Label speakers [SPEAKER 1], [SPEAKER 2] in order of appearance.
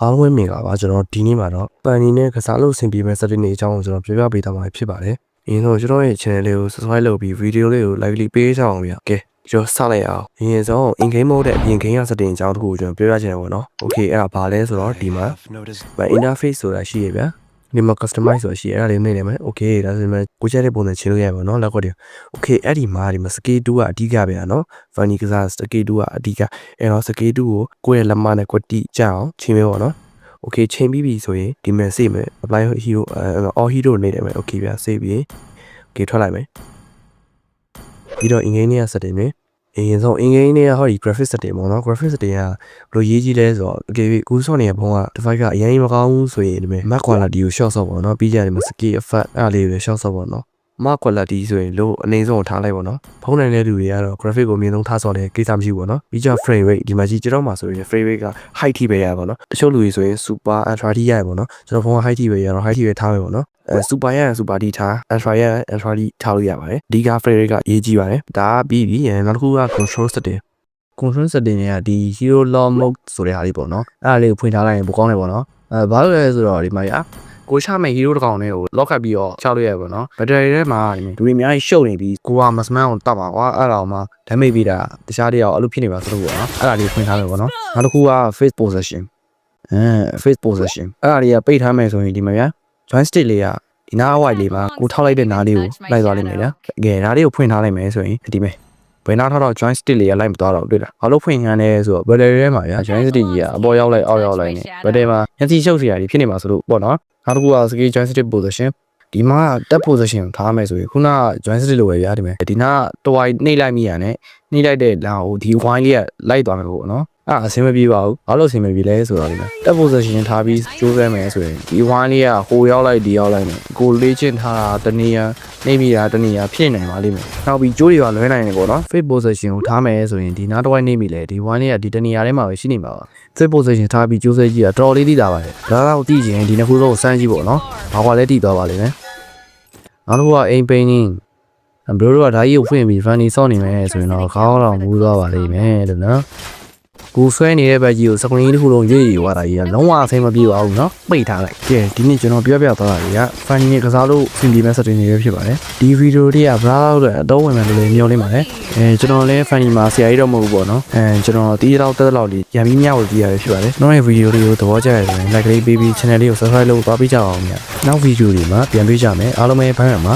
[SPEAKER 1] အားလုံးပဲမင်္ဂလာပါကျွန်တော်ဒီနေ့မှာတော့ပန်နီနဲ့ကစားလို့အဆင်ပြေမဲ့ setting တွေအကြောင်းကိုကျွန်တော်ပြောပြပေးသွားမှာဖြစ်ပါတယ်။အရင်ဆုံးကျွန်တော်ရဲ့ channel လေးကို subscribe လုပ်ပြီး video လေးကို like လေးပေးကြအောင်ဗျာ။ကဲကျွန်တော်စလိုက်အောင်။အရင်ဆုံး in game mode နဲ့အပြင် game ရ setting အကြောင်းတစ်ခုကိုကျွန်တော်ပြောပြချင်တယ်ပေါ့နော်။ Okay အဲ့ဒါဘာလဲဆိုတော့ဒီမှာ interface ဆိုတာရှိရဗျာ။ဒီမှာ customize ဆိုတာရှိရအဲ့ဒါလေးနှိပ်လိုက်မယ်။ Okay ဒါဆိုရင်ကိုချက်တဲ့ပုံစံချင်းလို့ရပါတော့။လက်ကွက်တွေ။ Okay အဲ့ဒီမှာဒီမှာ scale 2ကအဓိကပဲနော် funny ကစား scale 2ကအဓိကအဲ့တော့ scale 2ကိုကိုယ့်ရဲ့လက်မနဲ့ကွက်တိကြအောင်ချင်းမဲပေါ့နော်။ Okay ချိန်ပြီးပြီဆိုရင်ဒီမှာစေ့မယ် apply hero all hero နေတယ်မယ် okay ဗျာစေ့ပြီး okay ထွက်လိုက်မယ်ပြီးတော့ in game နဲ့ setting တွေအရင်ဆုံး in game နဲ့ဟောဒီ graphic setting ပေါ့နော် graphic setting ကဘယ်လိုရေးကြီးလဲဆိုတော့ okay ကူးစောနေတဲ့ဘုံက device ကအရင်မကောင်းဘူးဆိုရင်ဒီမှာ max quality ကို short ဆော့ပေါ့နော်ပြီးကြတယ်မှာ scale effect အဲ့လေးကို short ဆော့ပေါ့နော်max quality ဆိုရင်လို့အနေဆုံးကိုထားလိုက်ပေါ့နော်ဖုန်းနိုင်တဲ့လူတွေကတော့ graphic ကိုအမြင့်ဆုံးထားဆော့တယ်ကိစ္စမရှိဘူးပေါ့နော်ပြီးကြ frame rate ဒီမှာကြည့်ကျွန်တော်မှာဆိုရင် frame rate က height ထိပဲရပါတော့တချို့လူတွေဆိုရင် super ultra ထိရရပေါ့နော်ကျွန်တော်ဖုန်းက height ထိပဲရတော့ height ထိပဲထားမယ်ပေါ့နော်super ရရင် super ထိထား ultra ရရင် ultra ထိထားလို့ရပါတယ်ဒီက frame rate ကရေးကြည့်ပါတယ်ဒါကပြီးပြီနောက်တစ်ခုက control setting တွေကဒီ hero law mode ဆိုတဲ့ဟာလေးပေါ့နော်အဲ့ဒါလေးကိုဖွင့်ထားလိုက်ရင်ပိုကောင်းတယ်ပေါ့နော်ဘာလို့လဲဆိုတော့ဒီမှာကိုချမဲ့ hero တစ်ကောင်လေးကို lock ခတ်ပြီးတော့ချလို့ရပါတော့ battery ထဲမှာဒီလူတွေအများကြီးရှုပ်နေပြီးကိုကမစမန်ကိုတတ်ပါကွာအဲ့ဒါမှ damage ပေးတာတခြားတယောက်အဲ့လိုဖြစ်နေပါဆိုလို့ပေါ့နော်အဲ့ဒါလေးဖွင့်ထားမယ်ပေါ့နော်နောက်တစ်ခုက face position face position အဲ့ဒါလေးကပိတ်ထားမယ်ဆိုရင်ဒီမှာဗျာ joystick လေးကဒီနားဝိုက်လေးမှာကိုထောက်လိုက်တဲ့နားလေးကိုလိုက်သွားလိမ့်မယ်ဗျာကဲနားလေးကိုဖွင့်ထားလိုက်မယ်ဆိုရင်ဒီမဲ့ဘယ်နားထောက်တော့ joystick လေးကလိုက်မသွားတော့တွေ့လားဘာလို့ဖွင့်ခံလဲဆိုတော့ battery ထဲမှာဗျာ joystick ကြီးကအပေါ်ရောက်လိုက်အောက်ရောက်လိုက်နေ battery မှာညစီရှုပ်စရာကြီးဖြစ်နေမှာဆိုလို့ပေါ့နော်နောက်တစ်ခုက scale joystick position ဒီမှာ tab position ကိုထားမယ်ဆိုရင်ခုနက joystick လိုပဲဗျာဒီမဲ့ဒီနားတဝိုင်းနှိပ်လိုက်မိရတယ်နှိပ်လိုက်တဲ့လမ်းကိုဒီ wine လေးကလိုက်သွားမယ်ပေါ့နော်အဲ့အဆင်မပြေပါဘူးဘာလို့အဆင်မပြေလဲဆိုတော့ဒီမှာ tab position ထားပြီးကြိုးစမ်းမယ်ဆိုရင်ဒီ wine လေးကဟိုရောက်လိုက်ဒီရောက်လိုက်နေကိုလေးချင်းထားတာတနေရာနှိပ်မိတာတနေရာဖြစ်နိုင်ပါလိမ့်မယ်နောက်ပြီးကြိုးတွေကလွှဲနိုင်တယ်ပေါ့နော် face position ကိုထားမယ်ဆိုရင်ဒီနားတဝိုင်းနှိပ်မိလေဒီ wine လေးကဒီတနေရာထဲမှာပဲရှိနေမှာပါ face position ထားပြီးကြိုးစဲကြည့်တာတော်တော်လေးသိတာပါတယ်ဒါတော့သိချင်ဒီနှစ်ခုလုံးကိုစမ်းကြည့်ပေါ့နော်ဘာကွာလဲသိသွားပါလိမ့်မယ်နောက်တစ်ခုက aim painting ဘရိုတို့ကဒါကြီးကိုဖွင့်ပြီး funny စောင့်နေမယ်ဆိုရင်တော့ခေါင်းတော့မူးသွားပါလိမ့်မယ်လို့နော်ကိုဆွဲနေတဲ့ဘက်ကြီးကိုစကွန်ကြီးတစ်ခုလုံးရွေ့ရွာတာကြီးကလုံးဝအဆင်မပြေပါဘူးเนาะပိတ်ထားလိုက်ကဲဒီနေ့ကျွန်တော်ပြောပြသွားတာတွေက funny နဲ့ကစားလို့အဆင်ပြေမဲ့ setting တွေပဲဖြစ်ပါတယ်ဒီဗီဒီယိုတွေကဘရာလို့အတော့ဝင်မယ်လို့လည်းမျှော်လင့်ပါတယ်ကျွန်တော်လည်း funny မှာဆရာကြီးတော့မဟုတ်ဘူးပေါ့နော်ကျွန်တော်တီးတော့တက်တော့လေးရံပြီးမျှဝေပြရဖြစ်ပါတယ်ကျွန်တော်ရဲ့ဗီဒီယိုလေးကိုသဘောကျရရင် like လေးပေးပြီး channel လေးကို subscribe လုပ်ပါပေးကြအောင်ဗျာနောက်ဗီဒီယိုတွေမှာပြန်တွေ့ကြမယ်အားလုံးပဲဘိုင်းရမှာ